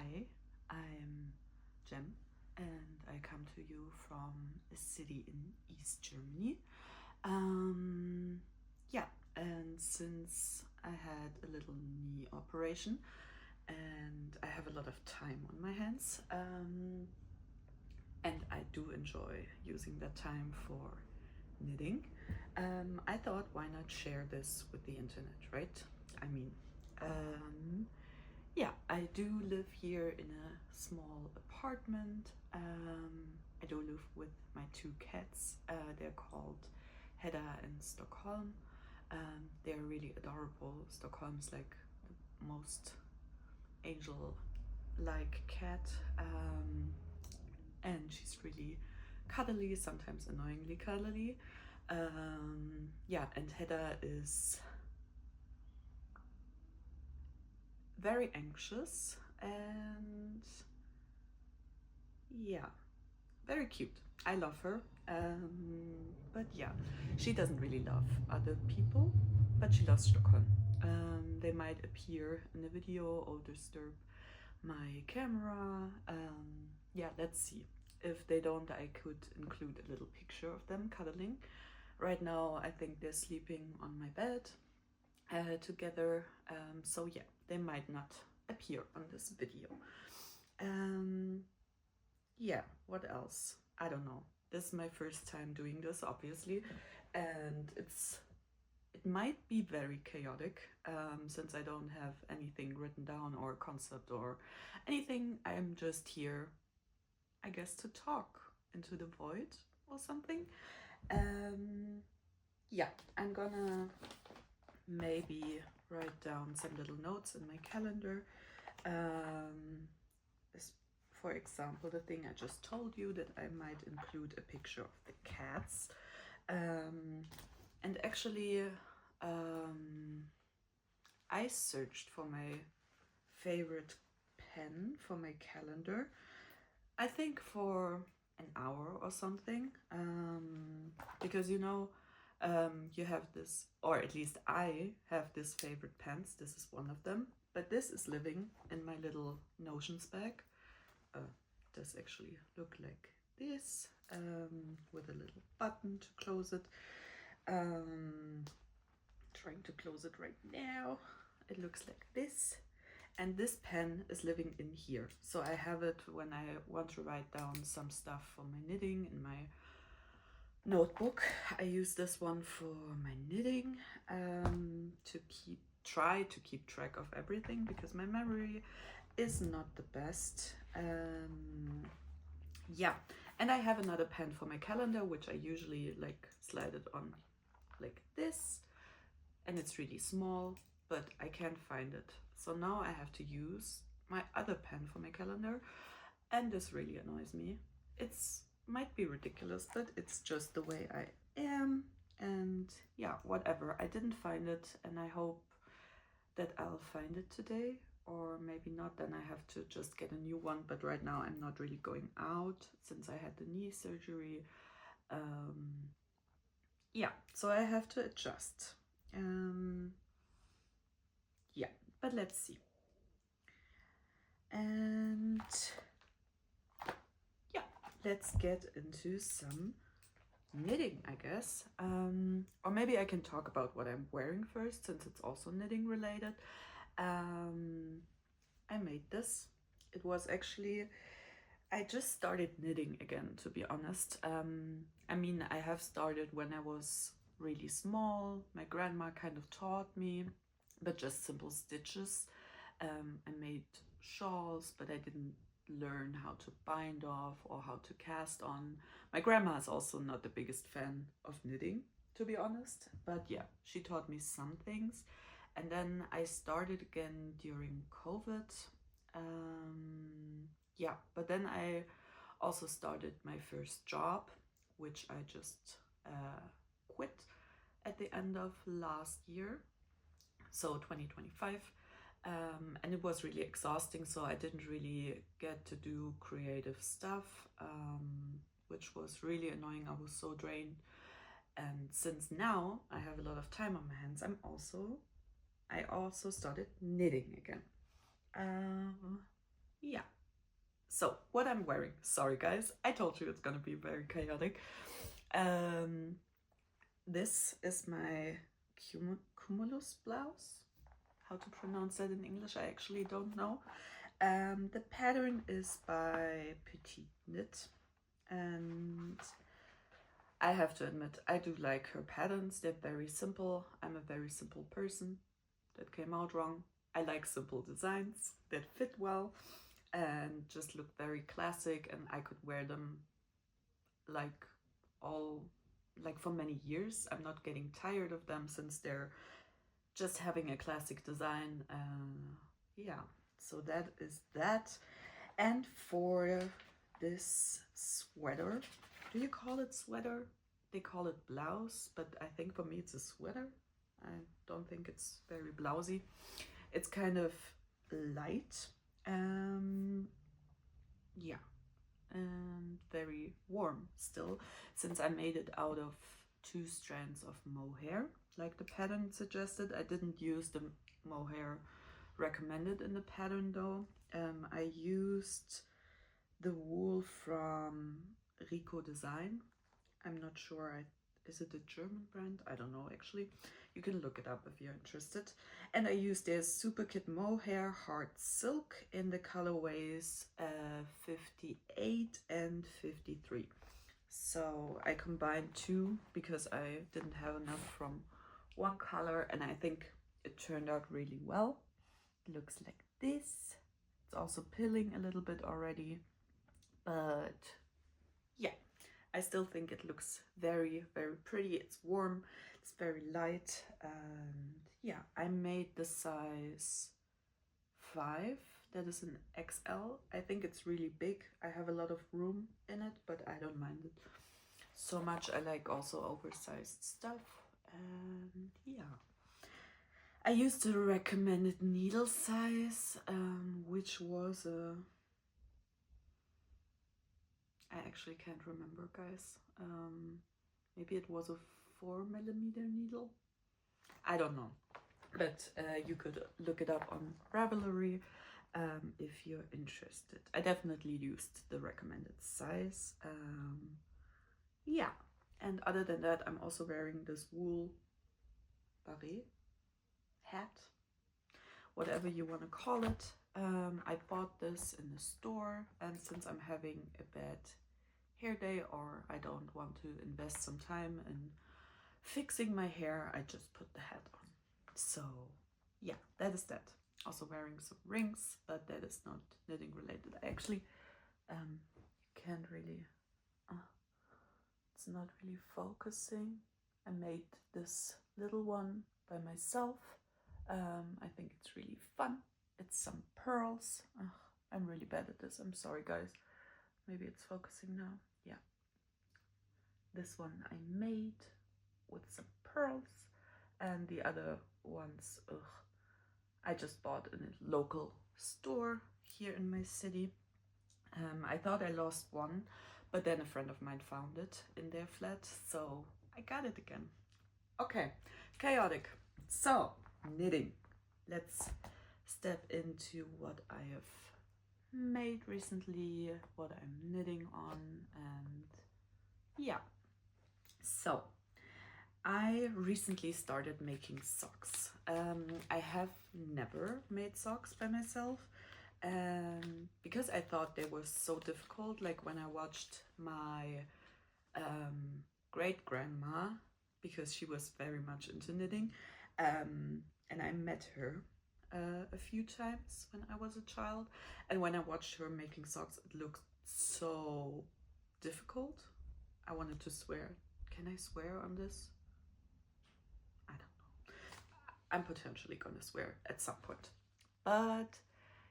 Hi, I'm Jem and I come to you from a city in East Germany. Yeah, and since I had a little knee operation and I have a lot of time on my hands, and I do enjoy using that time for knitting, I thought, why not share this with the internet, right? I mean, yeah, I do live here in a small apartment. I do live with my two cats. They're called Hedda and Stockholm. They're really adorable. Stockholm's like the most angel-like cat, and she's really cuddly, sometimes annoyingly cuddly. Yeah, and Hedda is very anxious and yeah, very cute. I love her. But yeah, she doesn't really love other people, but she loves Stockholm. They might appear in a video or disturb my camera. Yeah, let's see. If they don't, I could include a little picture of them cuddling. Right now, I think they're sleeping on my bed together. So yeah, they might not appear on this video. Yeah, what else? I don't know. This is my first time doing this, obviously, and it might be very chaotic since I don't have anything written down or concept or anything. I'm just here, I guess, to talk into the void or something. Yeah, I'm gonna maybe write down some little notes in my calendar. For example, the thing I just told you, that I might include a picture of the cats. And actually, I searched for my favorite pen for my calendar, I think for an hour or something, because you have this, or at least I have this favorite pens. This is one of them, but this is living in my little Notions bag. Does actually look like this, with a little button to close it. Trying to close it right now. It looks like this, and this pen is living in here, so I have it when I want to write down some stuff for my knitting in my notebook. I use this one for my knitting, to try to keep track of everything, because my memory is not the best. Yeah, and I have another pen for my calendar, which I usually like slide it on like this, and it's really small, but I can't find it. So now I have to use my other pen for my calendar, and this really annoys me. It's might be ridiculous, but it's just the way I am. And yeah, whatever. I didn't find it, and I hope that I'll find it today, or maybe not. Then I have to just get a new one. But right now I'm not really going out since I had the knee surgery. Yeah, so I have to adjust. Yeah, but let's see. And yeah, let's get into some knitting, I guess. Or maybe I can talk about what I'm wearing first, since it's also knitting related. I made this. It was actually, I just started knitting again, to be honest. I mean, I have started when I was really small. My grandma kind of taught me, but just simple stitches. I made shawls, but I didn't learn how to bind off or how to cast on. My grandma is also not the biggest fan of knitting, to be honest, but yeah, she taught me some things. And then I started again during COVID. Yeah, but then I also started my first job, which I just quit at the end of last year, so 2025. And it was really exhausting, so I didn't really get to do creative stuff, which was really annoying. I was so drained. And since now I have a lot of time on my hands, I also started knitting again. yeah. So what I'm wearing, sorry guys, I told you it's gonna be very chaotic. This is my cumulus blouse. How to pronounce that in English, I actually don't know. The pattern is by Petite Knit, and I have to admit, I do like her patterns. They're very simple. I'm a very simple person. That came out wrong. I like simple designs that fit well and just look very classic, and I could wear them like for many years. I'm not getting tired of them since they're just having a classic design. Yeah, so that is that. And for this sweater, do you call it sweater? They call it blouse, but I think for me it's a sweater. I don't think it's very blousy. It's kind of light, yeah, and very warm still, since I made it out of 2 strands of mohair, like the pattern suggested. I didn't use the mohair recommended in the pattern though. I used the wool from Rico Design. I'm not sure, is it a German brand? I don't know actually. You can look it up if you're interested. And I used their Super Kit Mohair Hard Silk in the colorways 58 and 53. So I combined 2 because I didn't have enough from one color, and I think it turned out really well. It looks like this. It's also pilling a little bit already, but yeah, I still think it looks very, very pretty. It's warm, it's very light, and yeah, I made the size 5. That is an XL. I think it's really big. I have a lot of room in it, but I don't mind it so much. I like also oversized stuff, and yeah. I used the recommended needle size, which was a... I actually can't remember, guys. Maybe it was a 4mm needle. I don't know, but you could look it up on Ravelry if you're interested. I definitely used the recommended size. Yeah, and other than that, I'm also wearing this wool beret hat, whatever you want to call it. I bought this in the store, and since I'm having a bad hair day, or I don't want to invest some time in fixing my hair, I just put the hat on. So yeah, that is that. Also wearing some rings, but that is not knitting related. I actually can't really, it's not really focusing. I made this little one by myself. I think it's really fun. It's some pearls. I'm really bad at this. I'm sorry, guys. Maybe it's focusing now. Yeah. This one I made with some pearls, and the other ones, I just bought in a local store here in my city. I thought I lost one, but then a friend of mine found it in their flat, so I got it again. Okay, chaotic. So, knitting. Let's step into what I have made recently, what I'm knitting on, and yeah. So, I recently started making socks. I have never made socks by myself, because I thought they were so difficult. Like when I watched my great-grandma, because she was very much into knitting, and I met her a few times when I was a child, and when I watched her making socks, it looked so difficult. I wanted to swear. Can I swear on this? I don't know. I'm potentially gonna swear at some point. But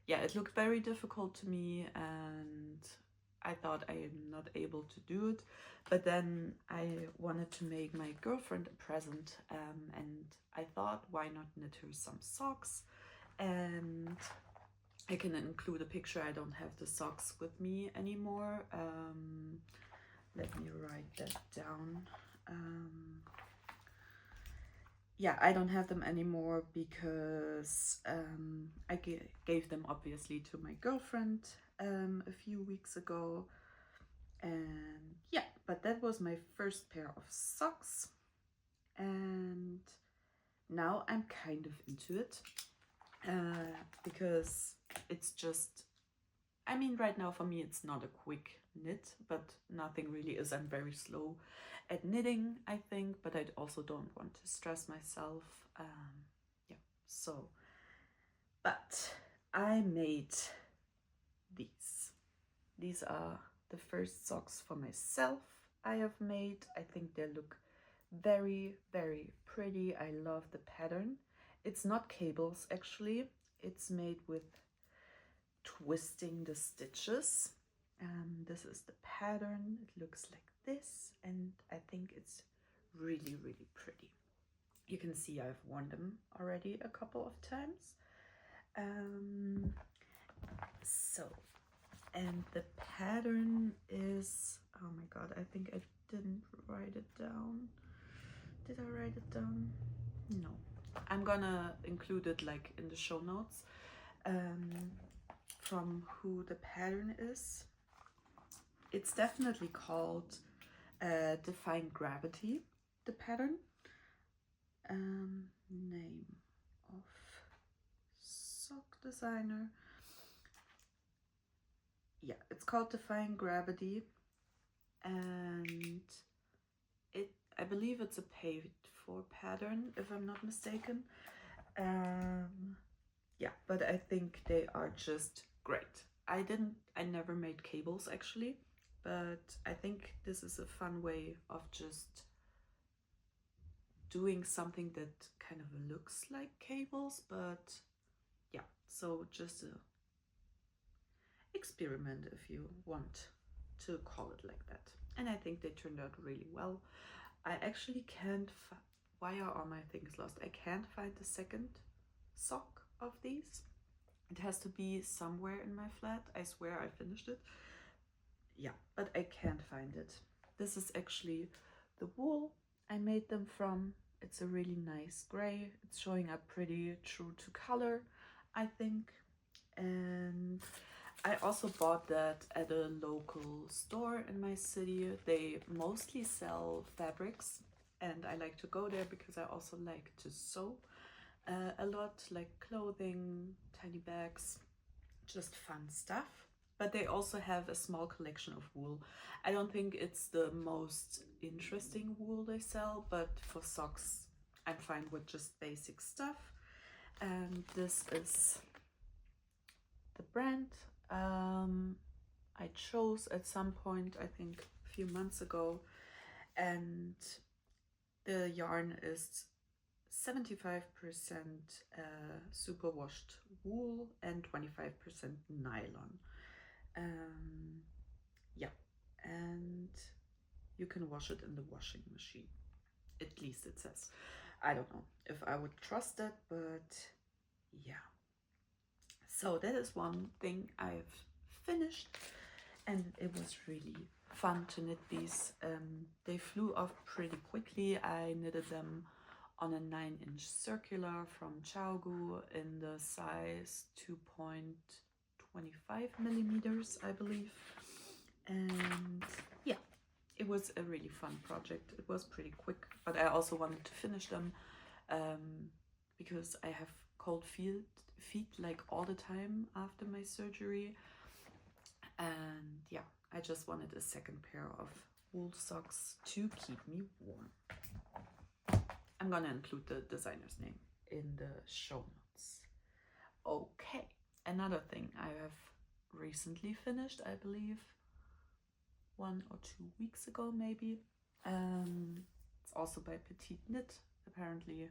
yeah, it looked very difficult to me, and I thought I am not able to do it. But then I wanted to make my girlfriend a present, and I thought, why not knit her some socks? And I can include a picture. I don't have the socks with me anymore. Let me write that down. yeah, I don't have them anymore because I gave them obviously to my girlfriend a few weeks ago. And yeah, but that was my first pair of socks. And now I'm kind of into it because it's just, I mean, right now for me it's not a quick knit, but nothing really is. I'm very slow at knitting, I think, but I also don't want to stress myself. Yeah, so, but I made these. These are the first socks for myself I have made. I think they look very, very pretty. I love the pattern. It's not cables actually. It's made with twisting the stitches. This is the pattern. It looks like this, and I think it's really, really pretty. You can see I've worn them already a couple of times. So, and the pattern is, oh my god, I think I didn't write it down. Did I write it down? No. I'm gonna include it like in the show notes from who the pattern is. It's definitely called Defying Gravity, the pattern. Name of sock designer. Yeah, it's called Defying Gravity, and I believe it's a paid for pattern, if I'm not mistaken. Yeah, but I think they are just great. I never made cables actually, but I think this is a fun way of just doing something that kind of looks like cables, but yeah, so just a experiment if you want to call it like that. And I think they turned out really well. I actually can't why are all my things lost? I can't find the second sock of these. It has to be somewhere in my flat. I swear I finished it. Yeah, but I can't find it. This is actually the wool I made them from. It's a really nice gray. It's showing up pretty true to color, I think. And I also bought that at a local store in my city. They mostly sell fabrics, and I like to go there because I also like to sew a lot, like clothing, tiny bags, just fun stuff. But they also have a small collection of wool. I don't think it's the most interesting wool they sell, but for socks, I'm fine with just basic stuff. And this is the brand I chose at some point, I think a few months ago, and the yarn is 75% superwashed wool and 25% nylon. Yeah, and you can wash it in the washing machine. At least it says. I don't know if I would trust that, but yeah. So that is one thing I've finished, and it was really fun to knit these. They flew off pretty quickly. I knitted them on a 9-inch circular from Chaogu in the size 2.25 millimeters, I believe. And yeah, it was a really fun project. It was pretty quick, but I also wanted to finish them because I have cold feet like all the time after my surgery. And yeah, I just wanted a second pair of wool socks to keep me warm. I'm gonna include the designer's name in the show notes. Okay, another thing I have recently finished, I believe 1 or 2 weeks ago maybe. It's also by Petite Knit. Apparently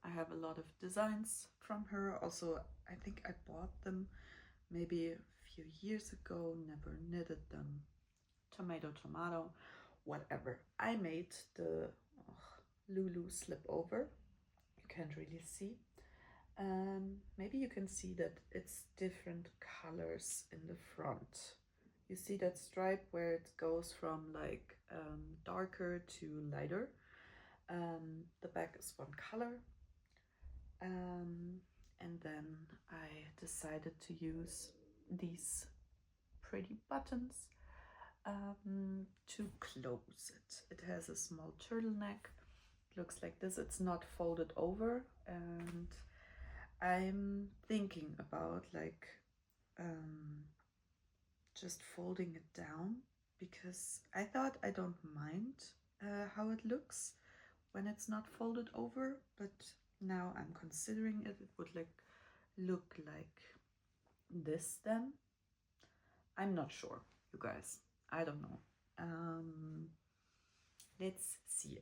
I have a lot of designs from her. Also, I think I bought them maybe a few years ago, never knitted them. Tomato, whatever. I made the Lulu slip over. You can't really see. Maybe you can see that it's different colors in the front. You see that stripe where it goes from like darker to lighter. The back is one color. And then I decided to use these pretty buttons to close it. It has a small turtleneck. It looks like this. It's not folded over, and I'm thinking about like just folding it down, because I thought I don't mind how it looks when it's not folded over, but now I'm considering it. It would like look like this then. I'm not sure, you guys. I don't know. Let's see.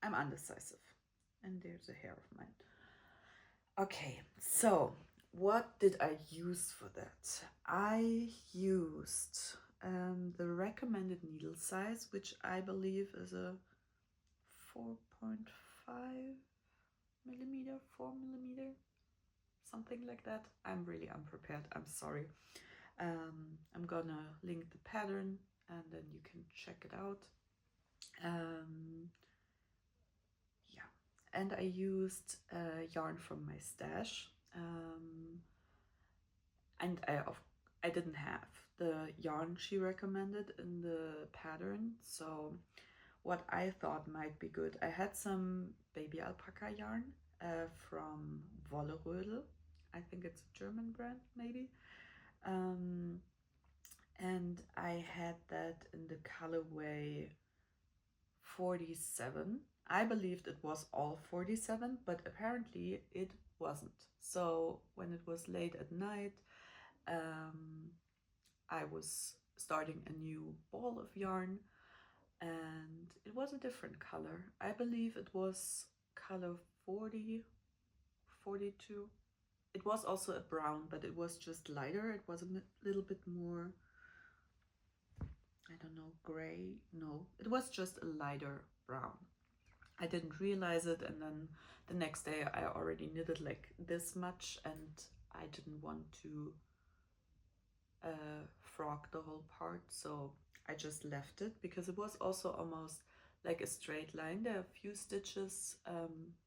I'm undecisive, and there's a hair of mine. Okay, so what did I use for that? I used the recommended needle size, which I believe is a 4.5 millimeter, 4 millimeter, something like that. I'm really unprepared, I'm sorry. I'm gonna link the pattern and then you can check it out. Yeah, and I used yarn from my stash, and I didn't have the yarn she recommended in the pattern, so what I thought might be good, I had some baby alpaca yarn from Wollerödel. I think it's a German brand, maybe. And I had that in the colorway 47. I believed it was all 47, but apparently it wasn't. So when it was late at night, I was starting a new ball of yarn, and it was a different color. I believe it was color 40, 42. It was also a brown, but it was just lighter. It was a little bit more, I don't know, gray. No, it was just a lighter brown. I didn't realize it, and then the next day I already knitted like this much, and I didn't want to frog the whole part, so I just left it, because it was also almost like a straight line. There are a few stitches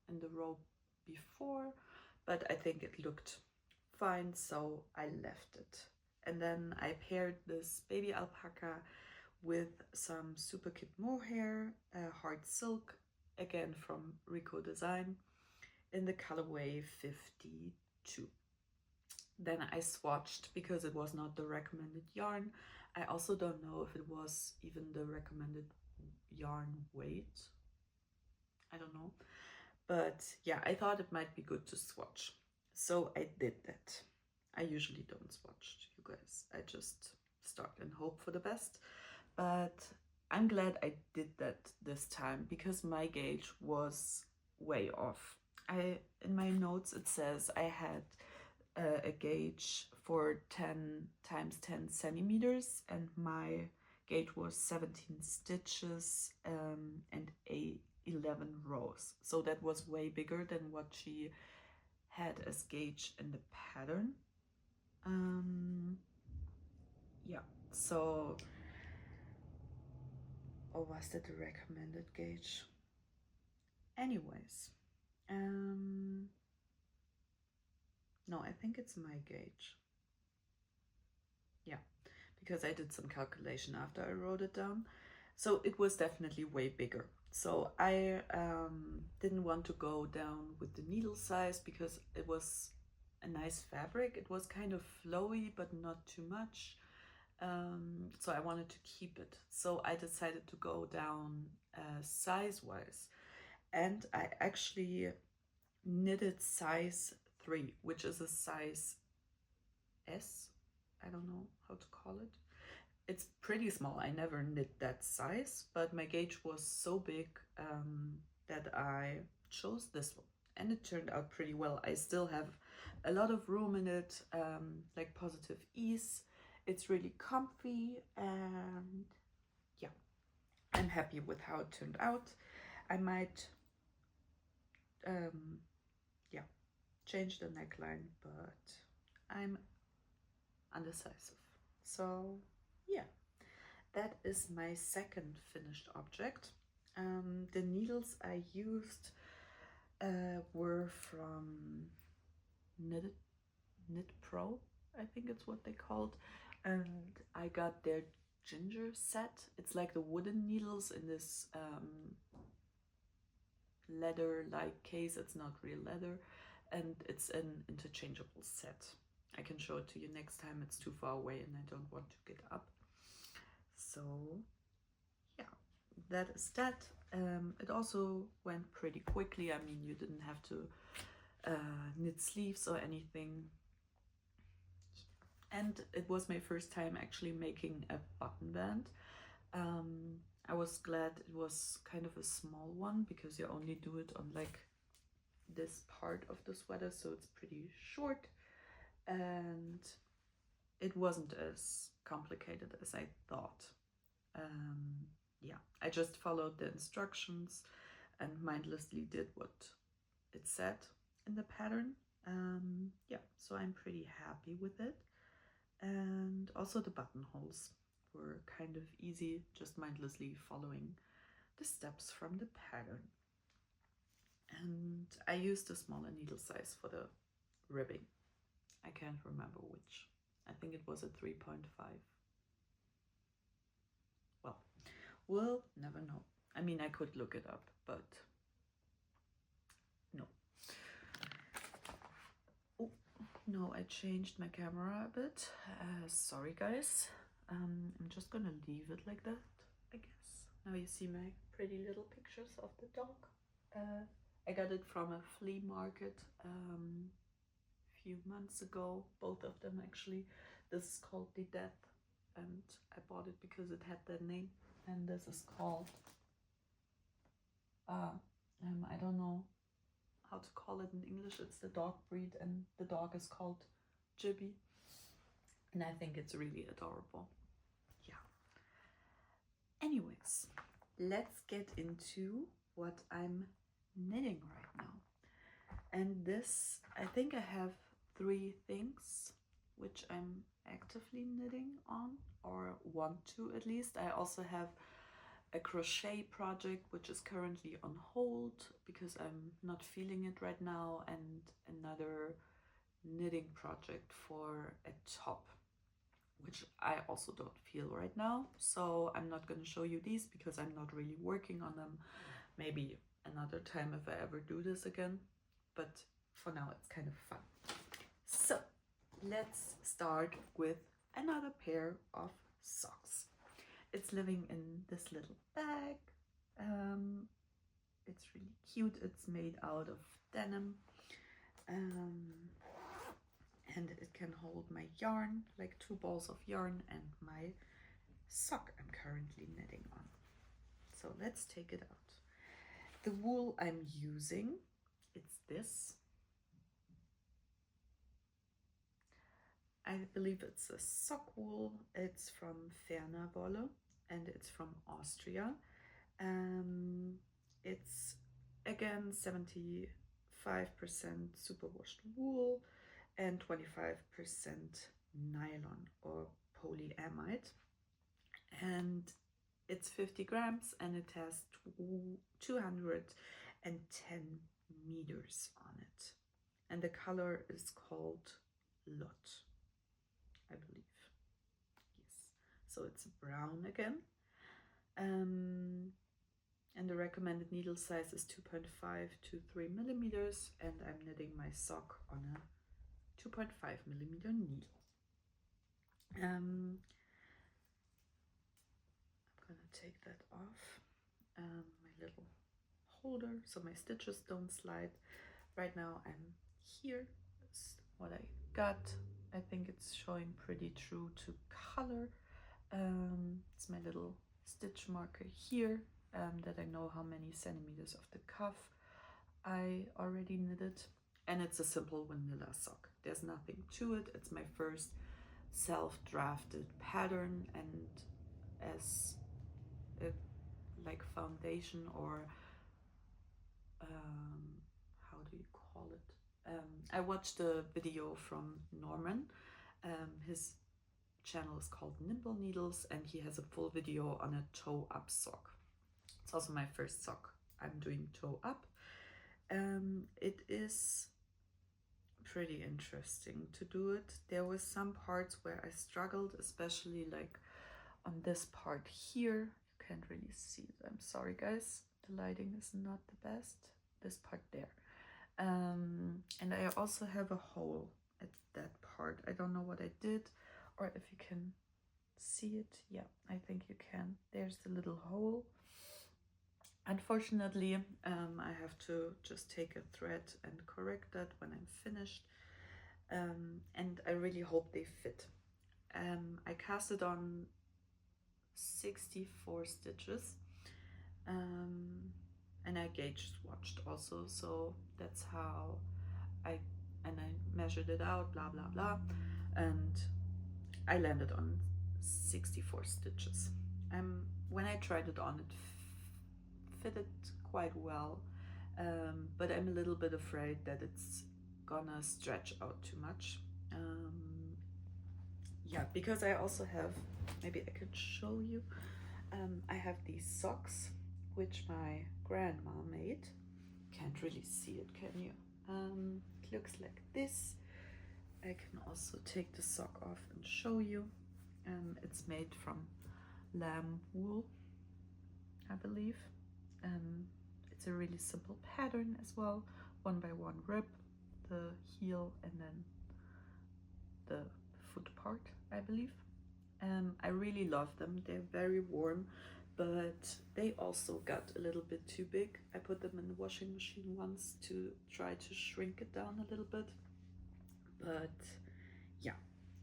in the row before, but I think it looked fine, so I left it. And then I paired this baby alpaca with some Super Kid mohair, hard silk, again from Rico Design, in the colorway 52. Then I swatched, because it was not the recommended yarn. I also don't know if it was even the recommended yarn weight. I don't know. But yeah, I thought it might be good to swatch. So I did that. I usually don't swatch, you guys. I just start and hope for the best. But I'm glad I did that this time, because my gauge was way off. In my notes it says I had a gauge for 10 times 10 centimeters, and my gauge was 17 stitches and 11 rows. So that was way bigger than what she had as gauge in the pattern. Yeah, so, or was that the recommended gauge? Anyways, no, I think it's my gauge. Yeah, because I did some calculation after I wrote it down. So it was definitely way bigger. So I didn't want to go down with the needle size, because it was a nice fabric. It was kind of flowy, but not too much. So I wanted to keep it. So I decided to go down size-wise. And I actually knitted size 3, which is a size S. I don't know how to call it. It's pretty small. I never knit that size, but my gauge was so big that I chose this one, and it turned out pretty well. I still have a lot of room in it, like positive ease. It's really comfy, and yeah, I'm happy with how it turned out. I might yeah, change the neckline, but I'm undecisive. So yeah, that is my second finished object. The needles I used were from Knit Pro, I think it's what they called, and I got their ginger set. It's like the wooden needles in this leather-like case. It's not real leather, and it's an interchangeable set. I can show it to you next time. It's too far away and I don't want to get up. So yeah, that is that. It also went pretty quickly. I mean, you didn't have to knit sleeves or anything. And it was my first time actually making a button band. I was glad it was kind of a small one because you only do it on like this part of the sweater, so it's pretty short, and it wasn't as complicated as I thought. Yeah, I just followed the instructions and mindlessly did what it said in the pattern. Yeah, so I'm pretty happy with it. And also the buttonholes were kind of easy, just mindlessly following the steps from the pattern. And I used a smaller needle size for the ribbing. I can't remember which. I think it was a 3.5. Well, we'll never know. I mean, I could look it up, but no. Oh, no, I changed my camera a bit. Sorry, guys. I'm just gonna leave it like that, I guess. Now you see my pretty little pictures of the dog. I got it from a flea market a few months ago, both of them actually. This is called The Death, and I bought it because it had that name. And this is called, I don't know how to call it in English. It's the dog breed, and the dog is called Jibby. And I think it's really adorable. Yeah. Anyways, let's get into what I'm knitting right now. And this, I think I have 3 things which I'm actively knitting on, or want to at least. I also have a crochet project which is currently on hold because I'm not feeling it right now, and another knitting project for a top which I also don't feel right now. So I'm not going to show you these because I'm not really working on them. Maybe another time if I ever do this again, but for now it's kind of fun. So let's start with another pair of socks. It's living in this little bag. It's really cute. It's made out of denim, and it can hold my yarn, like 2 balls of yarn, and my sock I'm currently knitting on. So let's take it out. The wool I'm using, it's this. I believe it's a sock wool. It's from Wolle, and it's from Austria. It's again 75% superwashed wool and 25% nylon or polyamide, and it's 50 grams and it has 210 meters on it, and the color is called Lot, I believe. Yes, so it's brown again. And the recommended needle size is 2.5 to 3 millimeters, and I'm knitting my sock on a 2.5 millimeter needle. I'm gonna take that off, my little holder, so my stitches don't slide. Right now I'm here. That's what I got. I think it's showing pretty true to color. It's my little stitch marker here, that I know how many centimeters of the cuff I already knitted, and it's a simple vanilla sock. There's nothing to it. It's my first self-drafted pattern, and as a like foundation, or how do you call it? I watched a video from Norman. His channel is called Nimble Needles, and he has a full video on a toe up sock. It's also my first sock I'm doing toe up. It is pretty interesting to do it. There were some parts where I struggled, especially like on this part here. You can't really see it. I'm sorry guys, the lighting is not the best. This part there. And I also have a hole at that part. I don't know what I did, or if you can see it. Yeah, I think you can. There's the little hole. Unfortunately, I have to just take a thread and correct that when I'm finished. And I really hope they fit. I casted on 64 stitches, and I gauge swatched also, so that's how I measured it out, blah blah blah, and I landed on 64 stitches. When I tried it on, it fitted quite well, but I'm a little bit afraid that it's gonna stretch out too much. Yeah, because I also have, maybe I could show you, I have these socks which my grandma made. Can't really see it, can you? It looks like this. I can also take the sock off and show you. It's made from lamb wool, I believe. It's a really simple pattern as well, 1 by 1 rib, the heel, and then the foot part, I believe. I really love them. They're very warm, but they also got a little bit too big. I put them in the washing machine once to try to shrink it down a little bit, but yeah,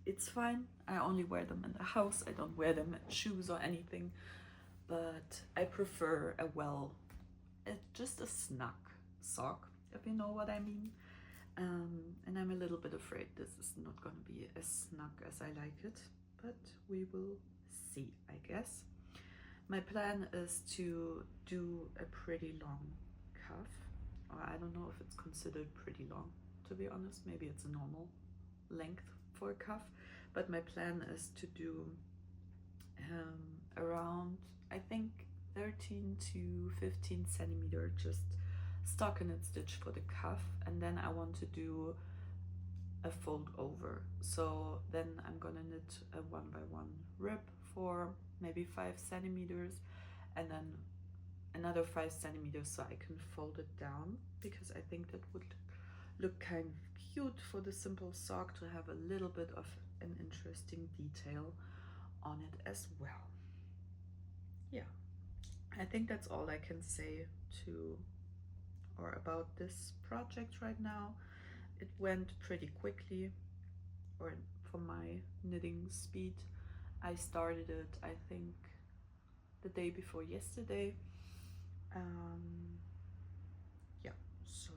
it's fine. I only wear them in the house. I don't wear them in shoes or anything, but I prefer just a snug sock, if you know what I mean. And I'm a little bit afraid this is not going to be as snug as I like it, but we will see, I guess. My plan is to do a pretty long cuff, or I don't know if it's considered pretty long, to be honest. Maybe it's a normal length for a cuff, but my plan is to do around, I think, 13 to 15 centimeter just stockinette stitch for the cuff, and then I want to do a fold over. So then I'm gonna knit a 1 by 1 rib for maybe 5 centimeters, and then another 5 centimeters so I can fold it down, because I think that would look kind of cute for the simple sock to have a little bit of an interesting detail on it as well. Yeah, I think that's all I can say about this project right now. It went pretty quickly, or for my knitting speed. I started it, I think, the day before yesterday. Yeah, so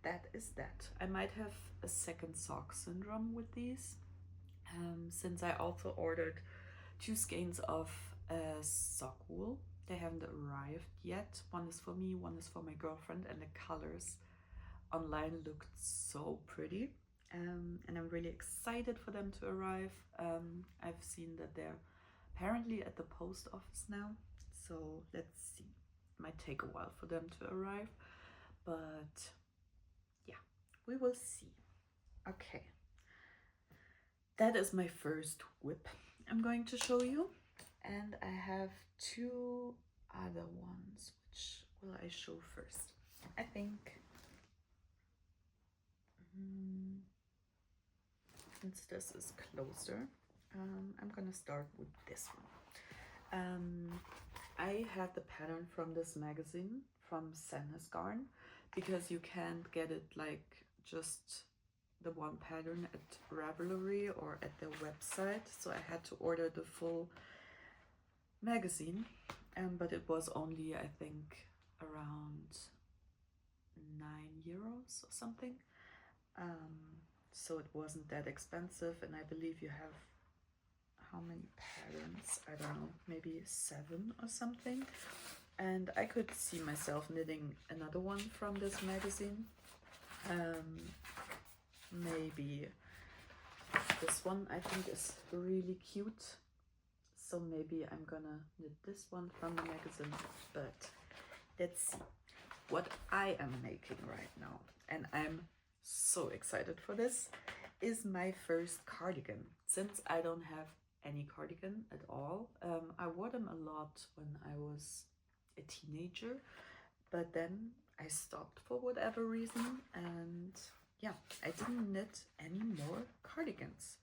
that is that. I might have a second sock syndrome with these, since I also ordered 2 skeins of sock wool. They haven't arrived yet. One is for me, one is for my girlfriend, and the colors online looked so pretty, and I'm really excited for them to arrive. I've seen that they're apparently at the post office now, so let's see. It might take a while for them to arrive, but yeah, we will see. Okay, that is my first whip I'm going to show you, and I have 2 other ones. Which will I show first? I think since this is closer, I'm gonna start with this one. I had the pattern from this magazine from Sandthread, because you can't get it like just the one pattern at Ravelry or at their website, so I had to order the full magazine, but it was only, I think, around €9 or something. So it wasn't that expensive, and I believe you have, how many patterns? I don't know, maybe 7 or something. And I could see myself knitting another one from this magazine. Maybe this one, I think, is really cute. so maybe I'm gonna knit this one from the magazine, but let's see what I am making right now. And I'm so excited for this. Is my first cardigan, since I don't have any cardigan at all. I wore them a lot when I was a teenager, but then I stopped for whatever reason, and yeah, I didn't knit any more cardigans.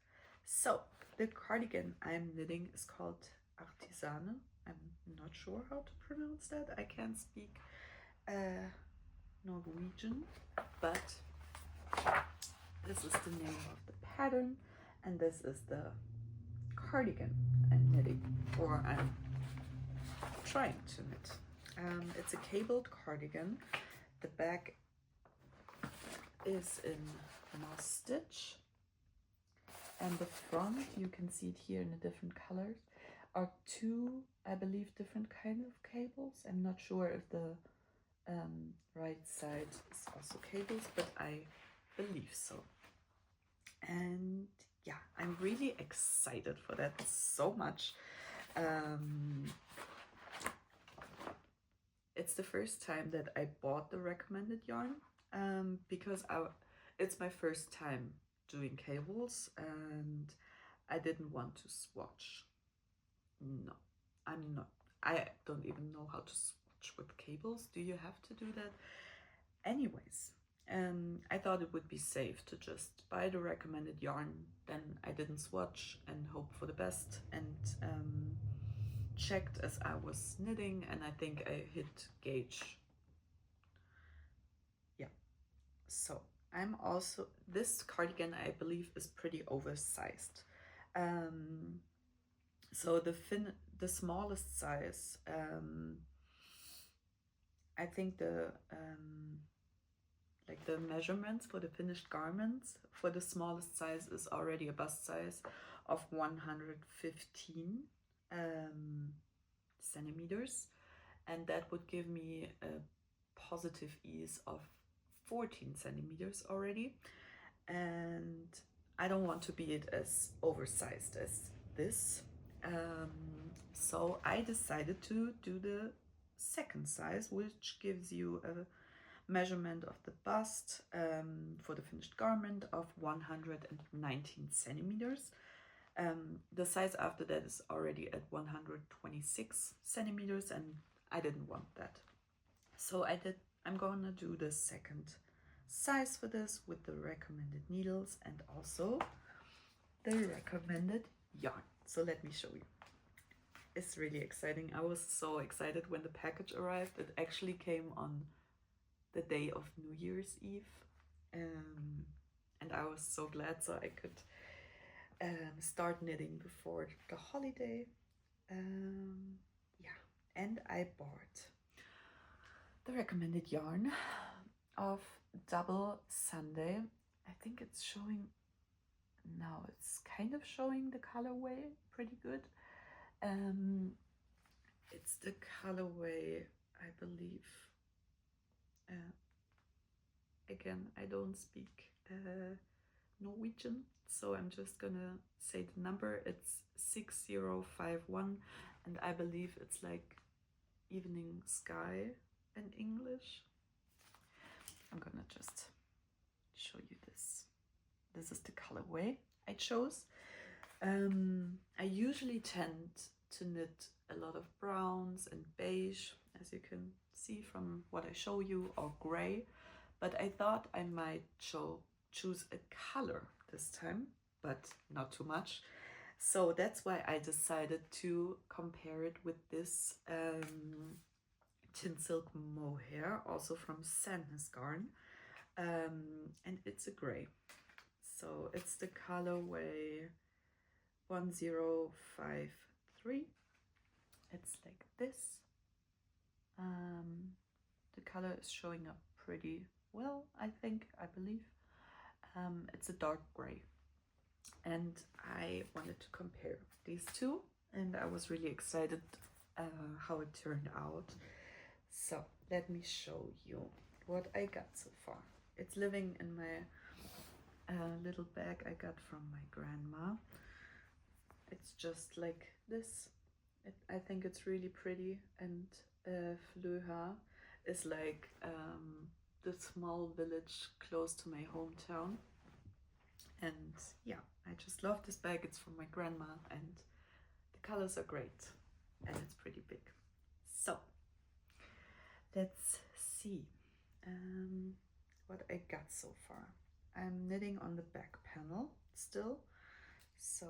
So the cardigan I'm knitting is called Artisane. I'm not sure how to pronounce that. I can't speak Norwegian, but this is the name of the pattern, and this is the cardigan I'm knitting, or I'm trying to knit. It's a cabled cardigan. The back is in moss stitch, and the front, you can see it here in the different colors, are two, I believe, different kind of cables. I'm not sure if the right side is also cables, but I believe so. And yeah, I'm really excited for that so much. It's the first time that I bought the recommended yarn, because it's my first time doing cables, and I didn't want to swatch. No, I'm not. I don't even know how to swatch with cables. Do you have to do that? Anyways, I thought it would be safe to just buy the recommended yarn, then I didn't swatch and hope for the best, and checked as I was knitting, and I think I hit gauge. Yeah, so I'm also, this cardigan I believe is pretty oversized. So the smallest size, I think the like the measurements for the finished garments for the smallest size is already a bust size of 115 centimeters, and that would give me a positive ease of 14 centimeters already, and I don't want to be it as oversized as this, so I decided to do the second size, which gives you a measurement of the bust for the finished garment of 119 centimeters. The size after that is already at 126 centimeters, and I didn't want that. So I'm gonna do the second size for this with the recommended needles and also the recommended yarn. So let me show you. It's really exciting. I was so excited when the package arrived. It actually came on the day of New Year's Eve, and I was so glad, so I could start knitting before the holiday. Yeah, and I bought the recommended yarn of Double Sunday. I think it's showing now, it's kind of showing the colorway pretty good. It's the colorway, I believe. Again, I don't speak Norwegian, so I'm just gonna say the number. It's 6051, and I believe it's like evening sky in English. I'm gonna just show you this. This is the colorway I chose. I usually tend to knit a lot of browns and beige, as you can see from what I show you, or gray, but I thought I might choose a color this time, but not too much. So that's why I decided to compare it with this Tin Silk Mohair, also from Sandthread, and it's a gray. So it's the colorway 1053. It's like this. The color is showing up pretty well, I believe. It's a dark gray, and I wanted to compare these two, and I was really excited how it turned out. So let me show you what I got so far. It's living in my little bag I got from my grandma. It's just like this I think it's really pretty, and Flöha is like the small village close to my hometown. And yeah, I just love this bag. It's from my grandma, and the colors are great, and it's pretty big. So let's see what I got so far. I'm knitting on the back panel still, so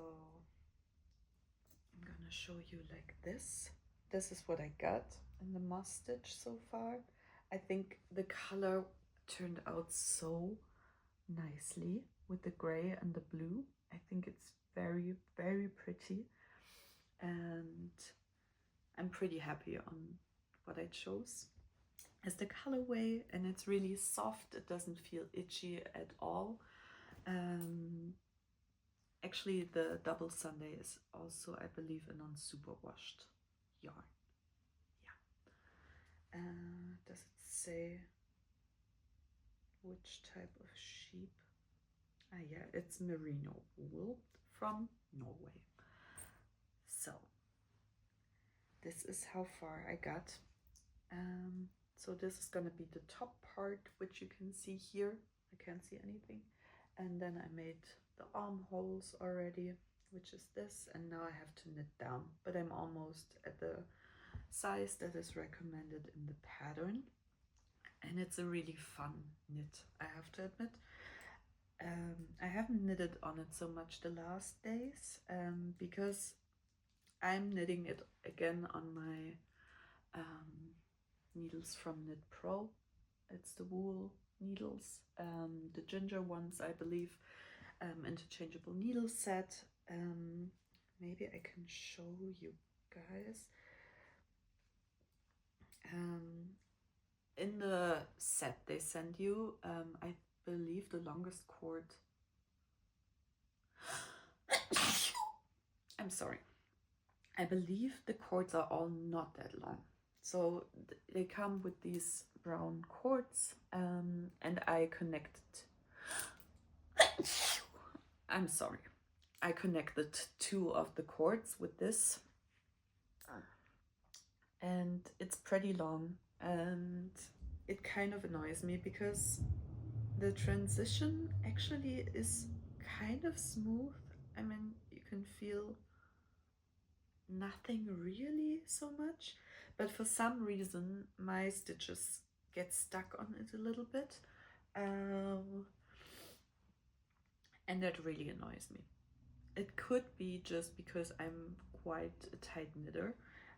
I'm gonna show you like this. This is what I got in the moss stitch so far. I think the color turned out so nicely with the gray and the blue. I think it's very, very pretty, and I'm pretty happy on what I chose as the colorway, and it's really soft. It doesn't feel itchy at all. Actually, the double Sunday is also, I believe, a non-superwashed yarn. Yeah. Does it say which type of sheep? Ah, yeah, it's merino wool from Norway. So this is how far I got. So this is gonna be the top part, which you can see here. I can't see anything. And then I made the armholes already, which is this, and now I have to knit down, but I'm almost at the size that is recommended in the pattern, and it's a really fun knit, I have to admit. I haven't knitted on it so much the last days because I'm knitting it again on my needles from Knit Pro. It's the wool needles, the ginger ones, I believe, interchangeable needle set. Maybe I can show you guys. In the set they send you, I believe the longest cord. I'm sorry. I believe the cords are all not that long. So they come with these brown cords, and I connected. I'm sorry. I connected 2 of the cords with this, and it's pretty long, and it kind of annoys me because the transition actually is kind of smooth. I mean, you can feel nothing really so much, but for some reason my stitches get stuck on it a little bit, and that really annoys me. It could be just because I'm quite a tight knitter,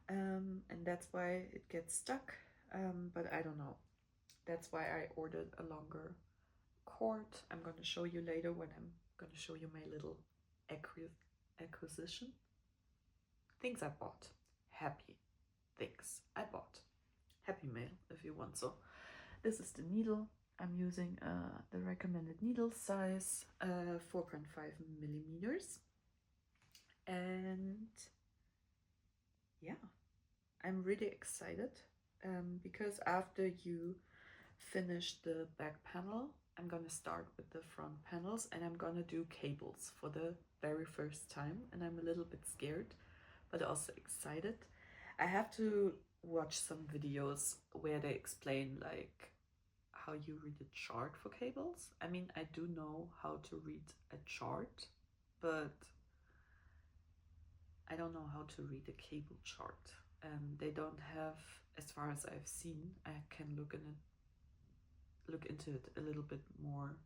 and that's why it gets stuck, but I don't know. That's why I ordered a longer cord. I'm going to show you later when I'm going to show you my little acquisition. Things I bought. Happy things I bought. Happy mail if you want. So this is the needle. I'm using the recommended needle size, 4.5 millimeters. And yeah, I'm really excited because after you finish the back panel, I'm gonna start with the front panels, and I'm gonna do cables for the very first time, and I'm a little bit scared but also excited. I have to watch some videos where they explain like how you read a chart for cables. I mean, I do know how to read a chart, but I don't know how to read a cable chart. They don't have, as far as I've seen, I can look into it a little bit more,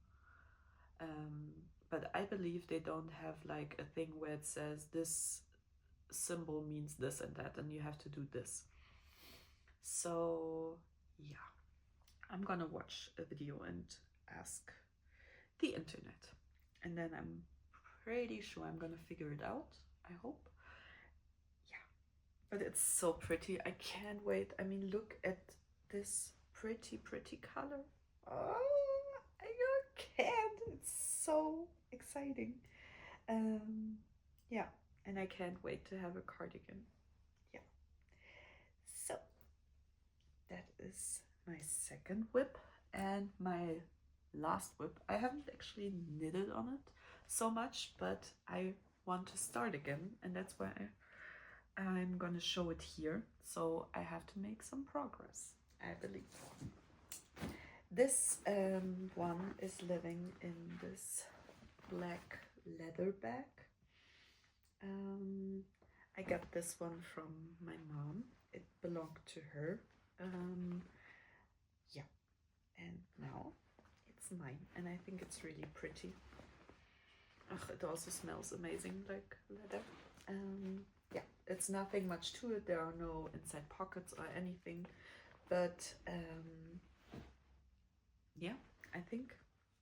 but I believe they don't have like a thing where it says this symbol means this and that, and you have to do this. So yeah, I'm gonna watch a video and ask the internet, and then I'm pretty sure I'm gonna figure it out, I hope. Yeah, but it's so pretty. I can't wait. I mean, look at this pretty color. Oh, I can't. It's so exciting. Yeah, and I can't wait to have a cardigan. Yeah. So that is my second whip, and my last whip. I haven't actually knitted on it so much, but I want to start again, and that's why I'm gonna show it here, so I have to make some progress, I believe. This one is living in this black leather bag. I got this one from my mom. It belonged to her. Yeah, and now it's mine, and I think it's really pretty. Ugh, it also smells amazing, like leather. Yeah, it's nothing much to it. There are no inside pockets or anything, but yeah, I think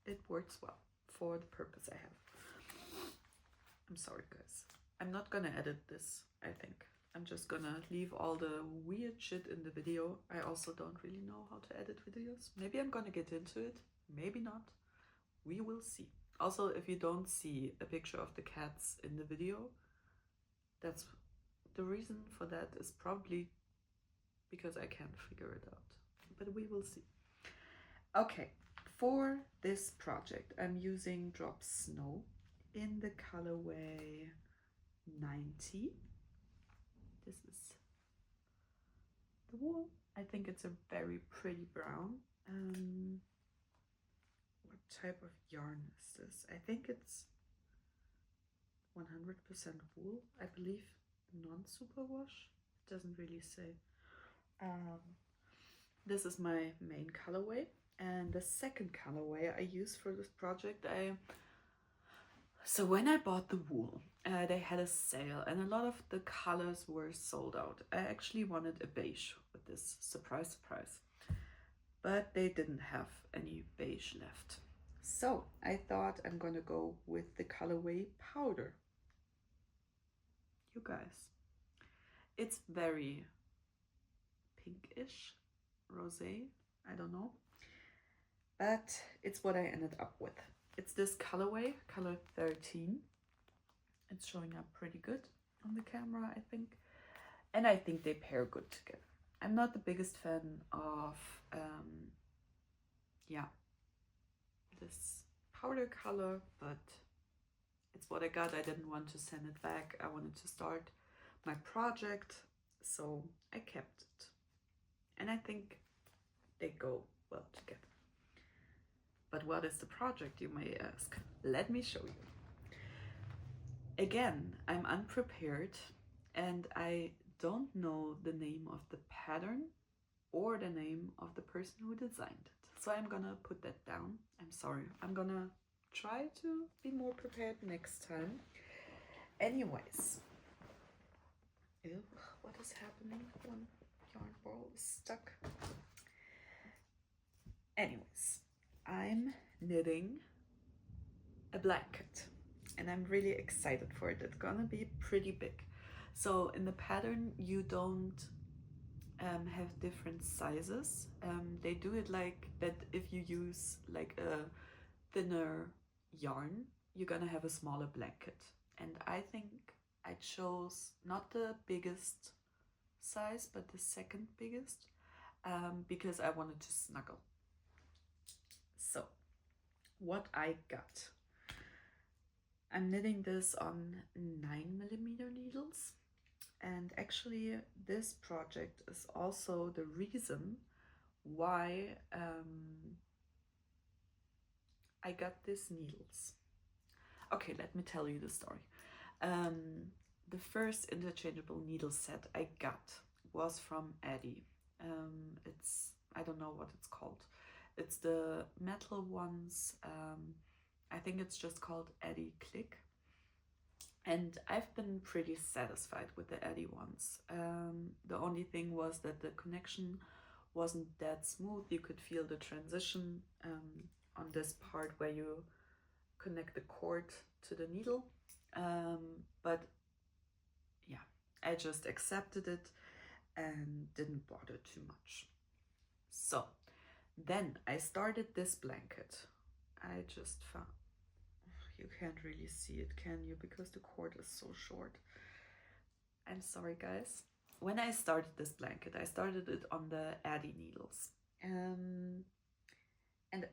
it works well for the purpose I have. I'm sorry, guys. I'm not gonna edit this, I think. I'm just gonna leave all the weird shit in the video. I also don't really know how to edit videos. Maybe I'm gonna get into it, maybe not. We will see. Also, if you don't see a picture of the cats in the video, that's the reason for that is probably because I can't figure it out. But we will see. Okay, for this project, I'm using Drop Snow in the colorway 90. This is the wool. I think it's a very pretty brown. What type of yarn is this? I think it's 100% wool, I believe, non-superwash. It doesn't really say. This is my main colorway, and the second colorway I use for this project, so when I bought the wool, they had a sale and a lot of the colors were sold out. I actually wanted a beige with this, surprise, surprise, but they didn't have any beige left. So I thought I'm gonna go with the colorway Powder. You guys, it's very pinkish, rosé, I don't know, but it's what I ended up with. It's this colorway, color 13. It's showing up pretty good on the camera, I think, and I think they pair good together. I'm not the biggest fan of yeah, this powder color, but it's what I got. I didn't want to send it back. I wanted to start my project, so I kept it. And I think they go well together. But what is the project, you may ask? Let me show you. Again, I'm unprepared and I don't know the name of the pattern or the name of the person who designed it. So I'm gonna put that down. I'm sorry. I'm gonna try to be more prepared next time. Anyways. Ew, what is happening? One yarn ball is stuck. Anyways, I'm knitting a blanket and I'm really excited for it. It's gonna be pretty big. So in the pattern, you don't have different sizes. They do it like that. If you use like a thinner yarn, you're gonna have a smaller blanket. And I think I chose not the biggest size, but the second biggest, because I wanted to snuggle. So what I got, I'm knitting this on 9mm needles. And actually this project is also the reason why I got these needles. Okay, let me tell you the story. The first interchangeable needle set I got was from Eddie. I don't know what it's called. It's the metal ones. I think it's just called Eddie Click. And I've been pretty satisfied with the Eddie ones. The only thing was that the connection wasn't that smooth. You could feel the transition on this part where you connect the cord to the needle. But yeah, I just accepted it and didn't bother too much. So then I started this blanket. I just found, you can't really see it, can you? Because the cord is so short. I'm sorry, guys. When I started this blanket, I started it on the Addy needles. And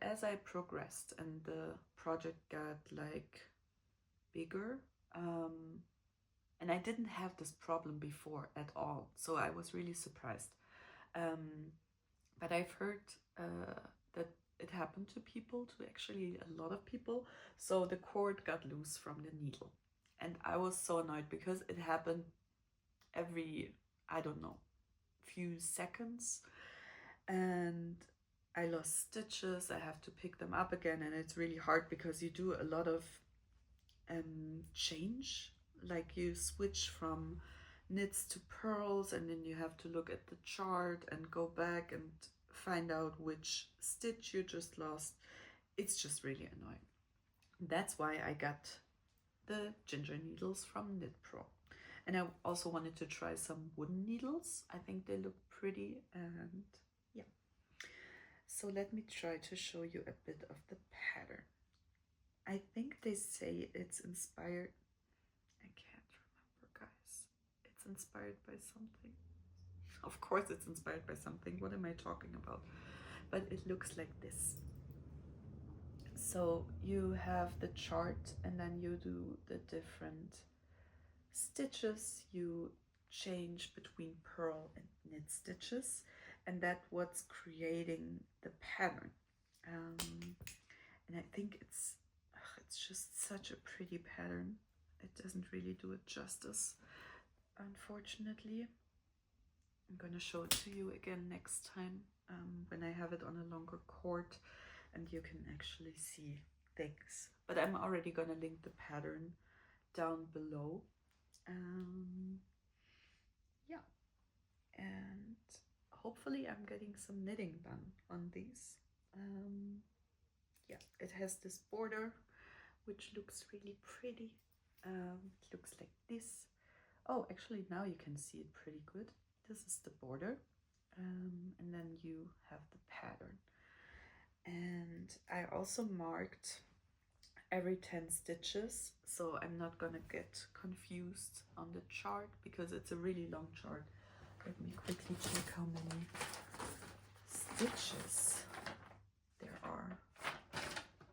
as I progressed and the project got like bigger, And I didn't have this problem before at all, so I was really surprised. But I've heard that it happened to people, to actually a lot of people. So the cord got loose from the needle. And I was so annoyed because it happened every, I don't know, few seconds. And I lost stitches. I have to pick them up again. And it's really hard because you do a lot of change. Like you switch from knits to purls, and then you have to look at the chart and go back and find out which stitch you just lost. It's just really annoying. That's why I got the ginger needles from Knit Pro. And I also wanted to try some wooden needles. I think they look pretty, and yeah. So let me try to show you a bit of the pattern. I think they say it's inspired, I can't remember, guys. It's inspired by something. Of course it's inspired by something. What am I talking about? But it looks like this. So you have the chart, and then you do the different stitches. You change between purl and knit stitches, and that's what's creating the pattern. And I think it's just such a pretty pattern. It doesn't really do it justice, unfortunately. I'm gonna show it to you again next time when I have it on a longer cord and you can actually see things. But I'm already gonna link the pattern down below. Yeah, and hopefully I'm getting some knitting done on these. Yeah, it has this border which looks really pretty. It looks like this. Oh, actually now you can see it pretty good. This is the border, and then you have the pattern. And I also marked every 10 stitches, so I'm not gonna get confused on the chart because it's a really long chart. Let me quickly check how many stitches there are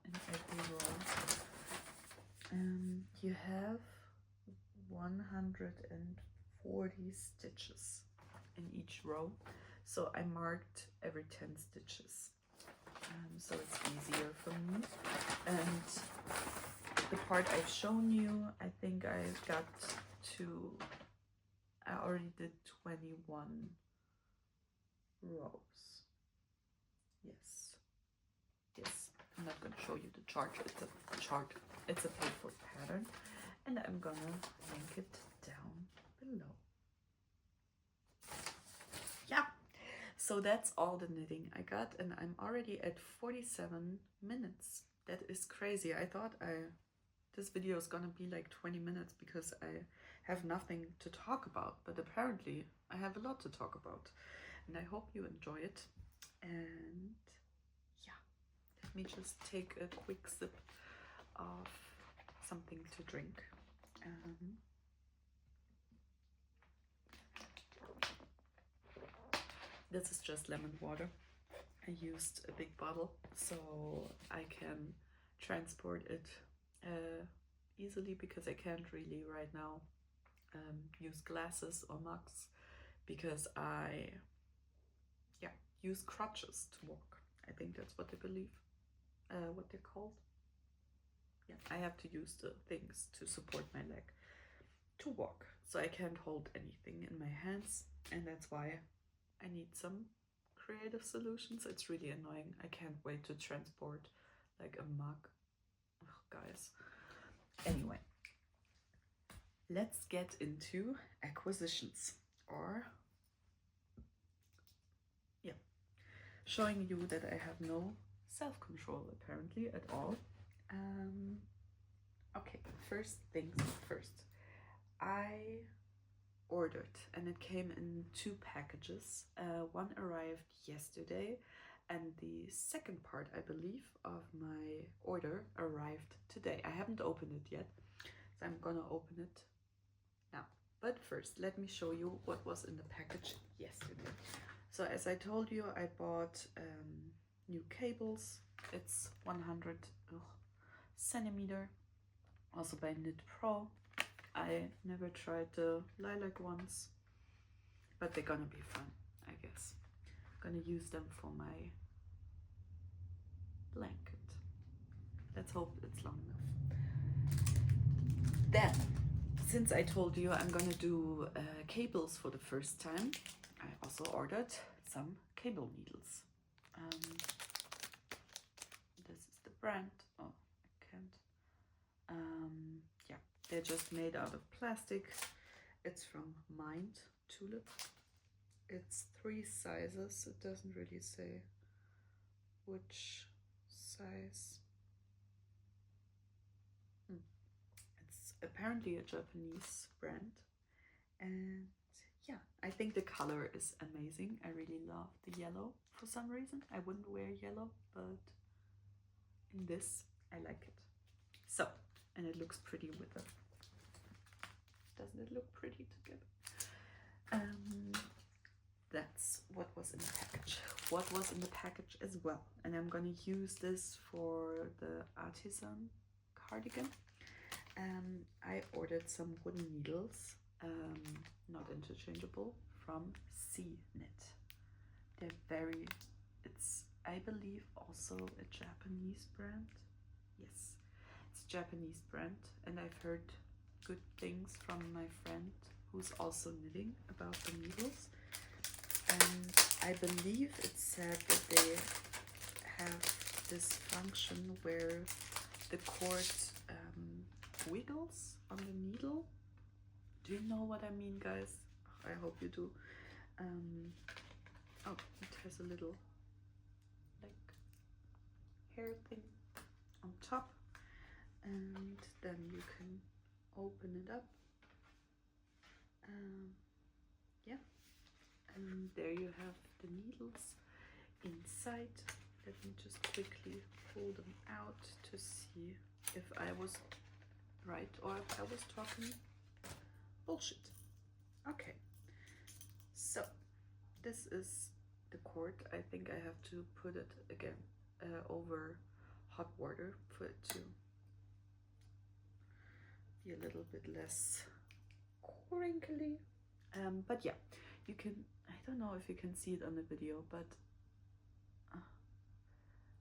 in every row. You have 140 stitches in each row, so I marked every 10 stitches, so it's easier for me. And the part I've shown you, I think I got to, I already did 21 rows. Yes, I'm not going to show you the chart. It's a chart, it's a paper pattern, and I'm gonna link it down below. Yeah, so that's all the knitting I got, and I'm already at 47 minutes. That is crazy. I thought this video is gonna be like 20 minutes because I have nothing to talk about, but apparently I have a lot to talk about, and I hope you enjoy it. And yeah, let me just take a quick sip of something to drink. This is just lemon water. I used a big bottle so I can transport it easily, because I can't really right now use glasses or mugs because I use crutches to walk. I think that's what they believe, what they're called. Yeah, I have to use the things to support my leg to walk, so I can't hold anything in my hands, and that's why I need some creative solutions. It's really annoying. I can't wait to transport like a mug. Oh, guys. Anyway, let's get into acquisitions, or showing you that I have no self-control apparently at all. Okay, first things first. I ordered, and it came in 2 packages. One arrived yesterday, and the second part, I believe, of my order arrived today. I haven't opened it yet, so I'm gonna open it now. But first, let me show you what was in the package yesterday. So as I told you, I bought new cables. It's 100 centimeter, also by Knit Pro. I never tried the lilac ones, but they're gonna be fun, I guess. I'm gonna use them for my blanket. Let's hope it's long enough. Then, since I told you I'm gonna do cables for the first time, I also ordered some cable needles. This is the brand. Oh, I can't. Yeah, they're just made out of plastic. It's from Mind Tulip. It's 3 sizes. It doesn't really say which size. It's apparently a Japanese brand. And yeah, I think the color is amazing. I really love the yellow for some reason. I wouldn't wear yellow, but in this, I like it. So, and it looks pretty with the, doesn't it look pretty together? That's what was in the package. What was in the package as well. And I'm gonna use this for the artisan cardigan. I ordered some wooden needles, not interchangeable, from C-Knit. They're very, it's, I believe, also a Japanese brand. Yes, it's a Japanese brand, and I've heard good things from my friend who's also knitting about the needles. And I believe it said that they have this function where the cord wiggles on the needle. Do you know what I mean, guys? I hope you do. Oh, it has a little like hair thing on top, and then you can open it up. Yeah, and there you have the needles inside. Let me just quickly pull them out to see if I was right or if I was talking bullshit. Okay, so this is the cord. I think I have to put it again over hot water for it to be a little bit less crinkly. But yeah, you can, I don't know if you can see it on the video, but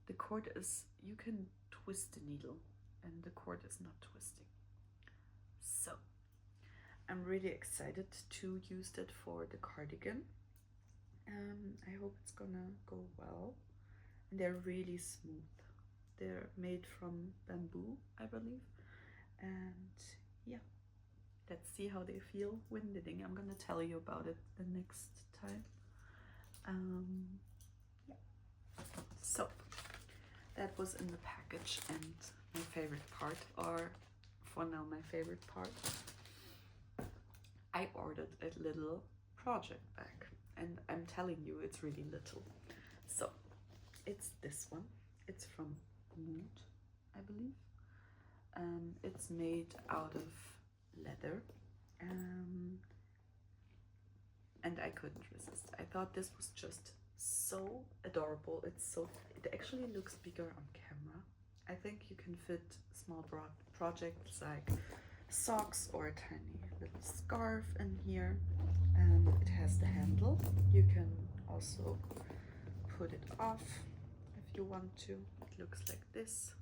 the cord is, you can twist the needle and the cord is not twisting. So I'm really excited to use that for the cardigan. I hope it's gonna go well. And they're really smooth. They're made from bamboo, I believe. And yeah, let's see how they feel when knitting. I'm gonna tell you about it the next time. Yeah. So that was in the package, and my favorite part, or for now my favorite part, I ordered a little project bag, and I'm telling you, it's really little. So it's this one. It's from Mood, I believe. It's made out of leather, and I couldn't resist. I thought this was just so adorable. It actually looks bigger on camera. I think you can fit small projects like socks or a tiny little scarf in here. And it has the handle. You can also put it off if you want to. It looks like this.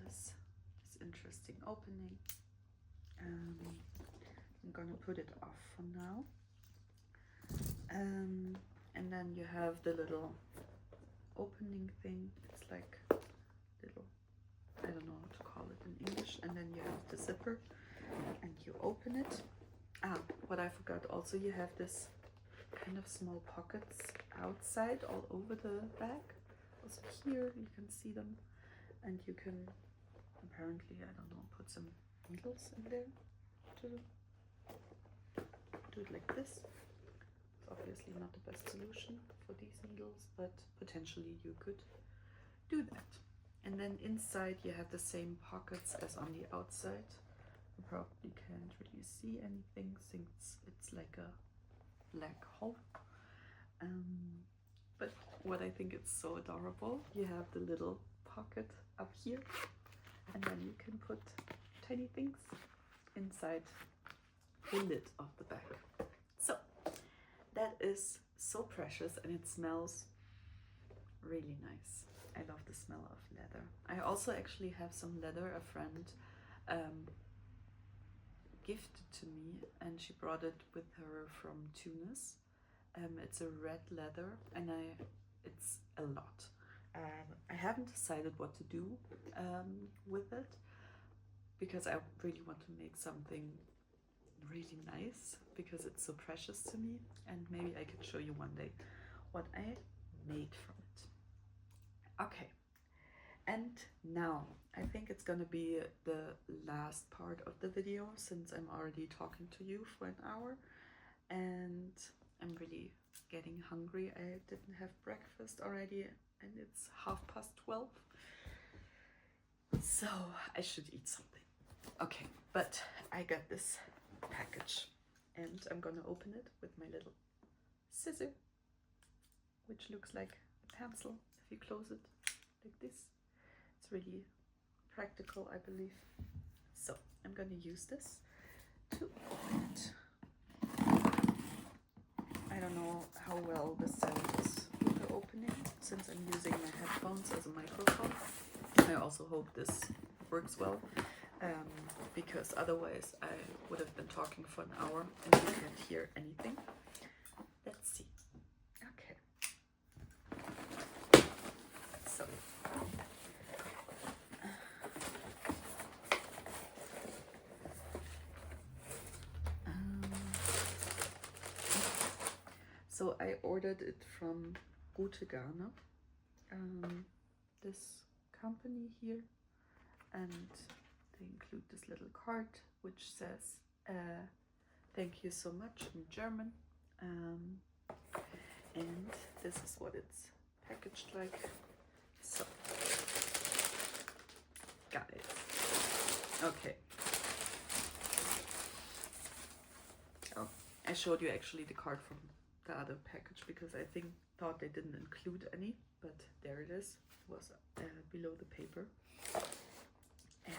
This interesting opening. I'm gonna put it off for now. And then you have the little opening thing. It's like little, I don't know how to call it in English. And then you have the zipper and you open it. What I forgot, also you have this kind of small pockets outside all over the bag. Also here you can see them, and you can apparently, I don't know, put some needles in there to do it like this. It's obviously not the best solution for these needles, but potentially you could do that. And then inside you have the same pockets as on the outside. You probably can't really see anything since it's like a black hole. But what I think is so adorable, you have the little pocket up here, and then you can put tiny things inside the lid of the bag. So that is so precious, and it smells really nice. I love the smell of leather. I also actually have some leather a friend gifted to me, and she brought it with her from Tunis. It's a red leather, and it's a lot. I haven't decided what to do with it, because I really want to make something really nice, because it's so precious to me, and maybe I can show you one day what I made from it. Okay, and now I think it's gonna be the last part of the video, since I'm already talking to you for an hour and I'm really getting hungry. I didn't have breakfast already and it's 12:30, so I should eat something. Okay, but I got this package and I'm gonna open it with my little scissor, which looks like a pencil if you close it like this. It's really practical, I believe. So I'm gonna use this to open it. I don't know how well the sound is with the opening, since I'm using my headphones as a microphone. I also hope this works well, because otherwise I would have been talking for an hour and you can't hear anything. Let's see. Okay. So. So I ordered it from Gute Garne, this company here, and they include this little card which says thank you so much in German, and this is what it's packaged like. So got it. Okay. Oh, I showed you actually the card from the other package because I thought they didn't include any, but there it is. It was below the paper. And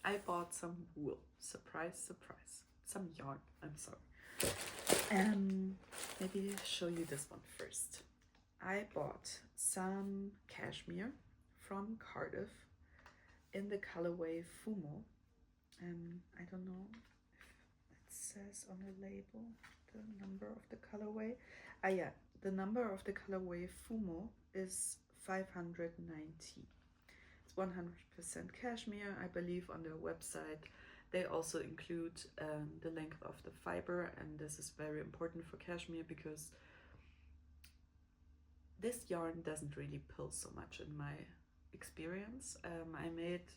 I bought some wool. Surprise, surprise. Some yarn, I'm sorry. Maybe show you this one first. I bought some cashmere from Cardiff in the colorway Fumo. I don't know if it says on the label the number of the colorway. Yeah, the number of the colorway Fumo is 590. It's 100% cashmere. I believe on their website they also include the length of the fiber, and this is very important for cashmere because this yarn doesn't really pull so much in my experience. I made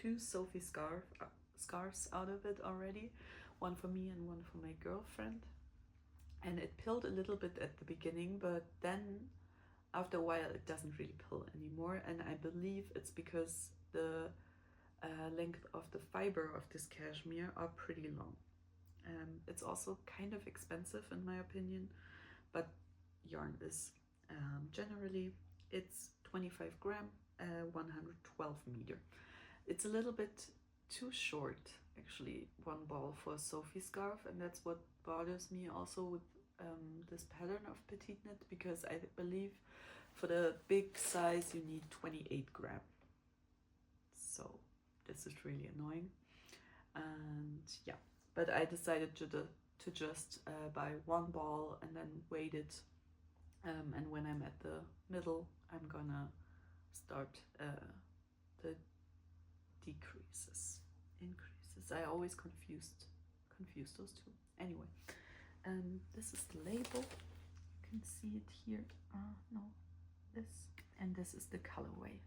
2 Sophie scarves out of it already, one for me and one for my girlfriend, and it pilled a little bit at the beginning, but then after a while it doesn't really pill anymore, and I believe it's because the length of the fiber of this cashmere are pretty long. It's also kind of expensive in my opinion, but yarn is generally it's 25 gram, 112 meter. It's a little bit too short actually, one ball for a Sophie scarf, and that's what bothers me also with this pattern of petite knit, because I believe for the big size you need 28 gram. So this is really annoying, and yeah, but I decided to just buy one ball and then weight it, and when I'm at the middle I'm gonna start the increases. I always confuse those two. Anyway, this is the label. You can see it here. No, this, and this is the colorway.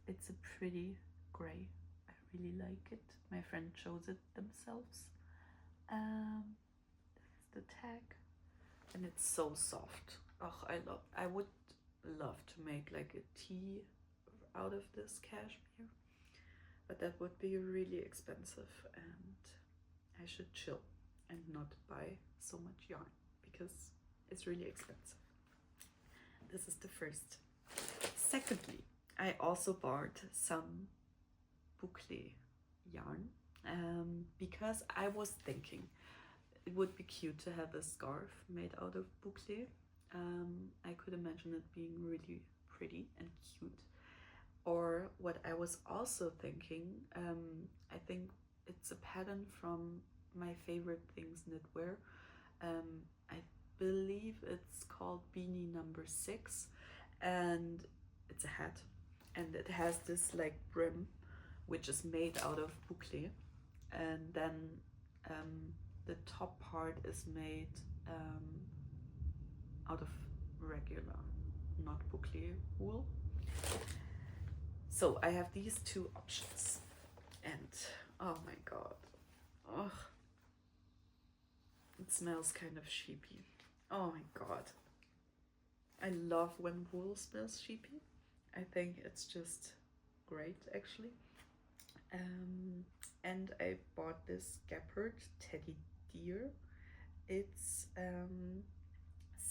It's a pretty gray. I really like it. My friend chose it themselves. This is the tag, and it's so soft. Oh, I would love to make like a tee out of this cashmere, but that would be really expensive, and I should chill and not buy so much yarn because it's really expensive. This is the first. Secondly, I also bought some boucle yarn. because I was thinking it would be cute to have a scarf made out of bouclé. I could imagine it being really pretty and cute. Or what I was also thinking, I think it's a pattern from my favorite things knitwear. I believe it's called beanie number 6, and it's a hat, and it has this like brim which is made out of bouclé, and then the top part is made out of regular, not bouclé wool. So I have these two options, and oh my god, oh, it smells kind of sheepy. Oh my god, I love when wool smells sheepy. I think it's just great, actually. And I bought this Gepard teddy deer. It's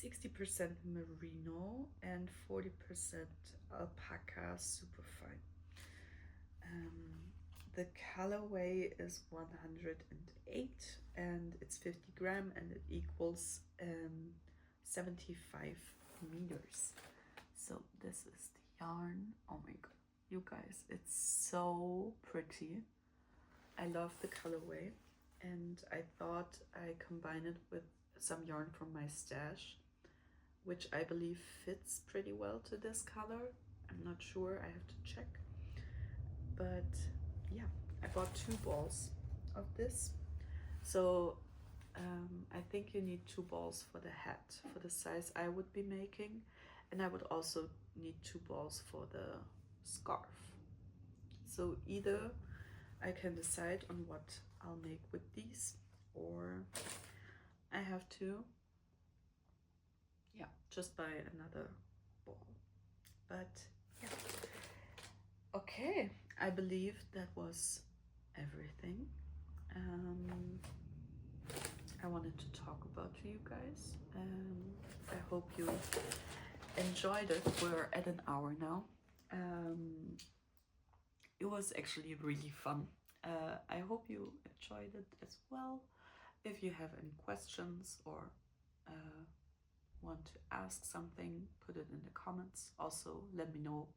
60% merino and 40% alpaca superfine. The colorway is 108 and it's 50 gram and it equals 75 meters. So this is the yarn. Oh my god, you guys, it's so pretty. I love the colorway, and I thought I combine it with some yarn from my stash, which I believe fits pretty well to this color. I'm not sure, I have to check. But yeah, I bought 2 balls of this. So I think you need 2 balls for the hat, for the size I would be making. And I would also need 2 balls for the scarf. So either I can decide on what I'll make with these, or I have to, yeah, just buy another ball. But yeah. Okay, I believe that was everything I wanted to talk about to you guys. I hope you enjoyed it. We're at an hour now. It was actually really fun. I hope you enjoyed it as well. If you have any questions or want to ask something, put it in the comments. Also, let me know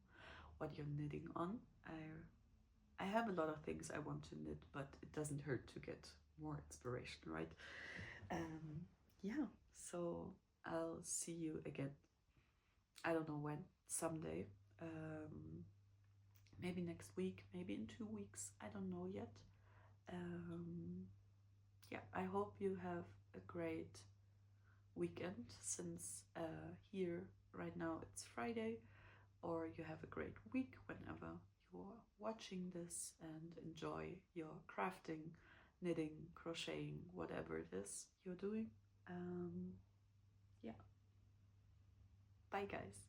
what you're knitting on. I have a lot of things I want to knit, but it doesn't hurt to get more inspiration, right? Yeah, so I'll see you again. I don't know when, someday. Maybe next week, maybe in 2 weeks. I don't know yet. Yeah, I hope you have a great weekend, since here right now it's Friday, or you have a great week whenever you're watching this, and enjoy your crafting, knitting, crocheting, whatever it is you're doing. Yeah, bye guys.